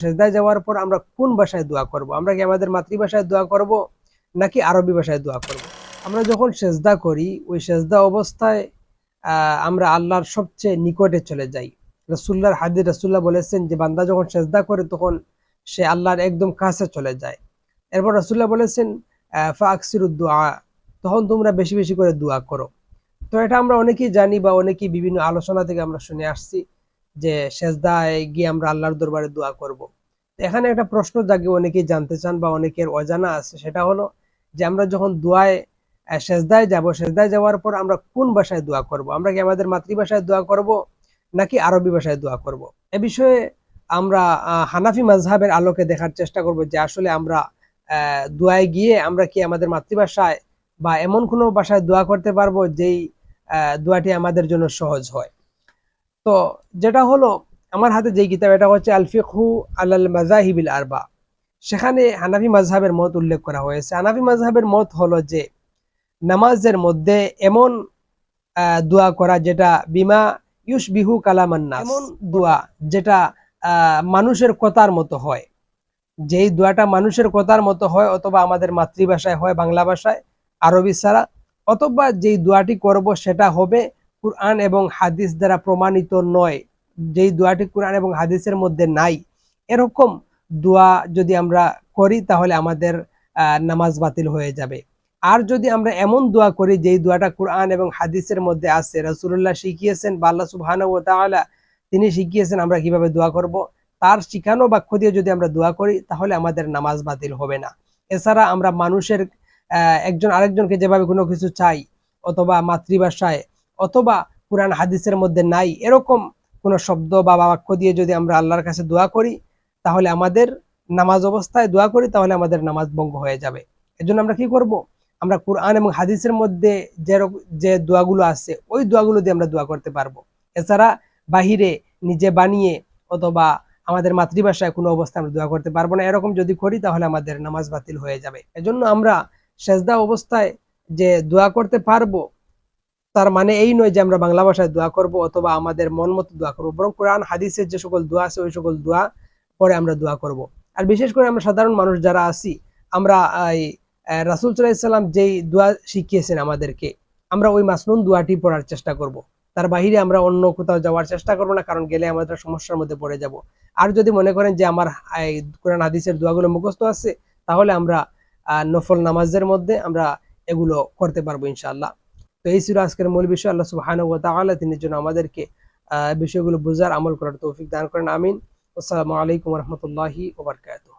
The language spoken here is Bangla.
সেজদায় যাওয়ার পর আমরা কোন ভাষায় দোয়া করব? আমরা কি আমাদের মাতৃভাষায় দোয়া করব নাকি আরবি ভাষায় দোয়া করব? আমরা যখন সেজদা করি ওই সেজদা অবস্থায় আমরা আল্লাহর সবচেয়ে নিকটে চলে যাই। রাসূলুল্লাহর হাদিস, রাসূলুল্লাহ বলেছেন যে বান্দা যখন সেজদা করে তখন সে আল্লাহর একদম কাছে চলে যায়। এরপর রাসূলুল্লাহ বলেছেন ফাকসিরুদ দুআ, তখন তোমরা বেশি বেশি করে দোয়া করো। তো এটা আমরা অনেকেই জানি বা অনেকেই বিভিন্ন আলোচনা থেকে আমরা শুনে আসছি যে সেজদায় গিয়ে আমরা আল্লাহর দরবারে দোয়া করব। এখানে একটা প্রশ্ন জাগে, অনেকেই জানতে চান বা অনেকের অজানা আছে, সেটা হলো যে আমরা যখন দোয়ায় সেজদায় যাব, সেজদায় যাওয়ার পর আমরা কোন ভাষায় দোয়া করব? আমরা কি আমাদের মাতৃভাষায় দোয়া করব নাকি আরবি ভাষায় দোয়া করব? এ বিষয়ে আমরা হানাফি মাযহাবের আলোকে দেখার চেষ্টা করব যে আসলে আমরা দোয়ায় গিয়ে আমরা কি আমাদের মাতৃভাষায় বা এমন কোনো ভাষায় দোয়া করতে পারবো যেই দোয়াটি আমাদের জন্য সহজ হয়। তো যেটা হলো, আমার হাতে যেই কিতাব, এটা হচ্ছে আল ফিকহু আলাল মাযাহিবিল আরবা। সেখানে হানাফি মাযহাবের মত উল্লেখ করা হয়েছে। হানাফি মাযহাবের মত হলো যে নামাজের মধ্যে এমন দোয়া করা যেটা বিমা ইউশবিহু কালামান নাস, এমন দোয়া যেটা মানুষের কথার মতো হয়। যেই দোয়াটা মানুষের কথার মতো হয়, অথবা আমাদের মাতৃভাষায় হয় বাংলা ভাষায়, আরবি ছাড়া, অথবা যেই দোয়াটি করব সেটা হবে কুরআন এবং হাদিস দ্বারা প্রমাণিত নয়, যেই দোয়াটি কুরআন এবং হাদিসের মধ্যে নাই, এরকম দোয়া যদি আমরা করি তাহলে আমাদের নামাজ বাতিল হয়ে যাবে। আর যদি আমরা এমন দোয়া করি যেই দোয়াটা কুরআন এবং হাদিসের মধ্যে আছে, রাসূলুল্লাহ শিখিয়েছেন বা আল্লাহ সুবহানাহু ওয়া তাআলা তিনি শিখিয়েছেন আমরা কিভাবে দোয়া করব, তার শিখানো বাক্য দিয়ে যদি আমরা দোয়া করি তাহলে আমাদের নামাজ বাতিল হবে না। এছাড়া আমরা মানুষের একজন আরেকজনকে যেভাবে কোনো কিছু চাই, অথবা মাতৃভাষায়, অথবা কুরআন হাদিসের মধ্যে নাই এরকম কোনো শব্দ বা বাক্য দিয়ে যদি আমরা আল্লাহর কাছে দোয়া করি তাহলে আমাদের নামাজ অবস্থায় দোয়া করি তাহলে আমাদের নামাজ ভঙ্গ হয়ে যাবে। এজন্য আমরা কি করব? আমরা কুরআন এবং হাদিসের মধ্যে যে দোয়াগুলো আছে ওই দোয়াগুলো দিয়ে আমরা দোয়া করতে পারবো। এছাড়া বাহিরে নিজে বানিয়ে অথবা আমাদের মাতৃভাষায় কোনো অবস্থায় আমরা দোয়া করতে পারবো না। এরকম যদি করি তাহলে আমাদের নামাজ বাতিল হয়ে যাবে। এজন্য আমরা সেজদা অবস্থায় যে দোয়া করতে পারবো তার মানে এই নয় যে আমরা বাংলা ভাষায় দোয়া করব অথবা আমাদের মন মতো দোয়া করবো, বরং কোরআন হাদিসের যে সকল দোয়া আছে ওই সকল দোয়া পরে আমরা দোয়া করব। আর বিশেষ করে আমরা সাধারণ মানুষ যারা আছি, আমরা এই রাসূল সাল্লাল্লাহু আলাইহি সাল্লাম যেই দোয়া শিখিয়েছেন আমাদেরকে, আমরা ওই মাসনুন দোয়াটি পড়ার চেষ্টা করব। তার বাহিরে আমরা অন্য কোথাও যাওয়ার চেষ্টা করব না, কারণ গেলে আমাদের সমস্যার মধ্যে পড়ে যাব। আর যদি মনে করেন যে আমার এই কোরআন হাদিসের দোয়াগুলো মুখস্থ আছে, তাহলে আমরা নফল নামাজের মধ্যে আমরা এগুলো করতে পারবো ইনশাআল্লাহ। তো এই ছিল আজকের মূল বিষয়। আল্লাহ সুবহানাহু ওয়া তাআলা তিনি যেন আমাদেরকে বিষয়গুলো বুঝার আমল করার তৌফিক দান করেন, আমিন। আসসালামু আলাইকুম ওয়া রাহমাতুল্লাহি ওয়া বারাকাতুহু।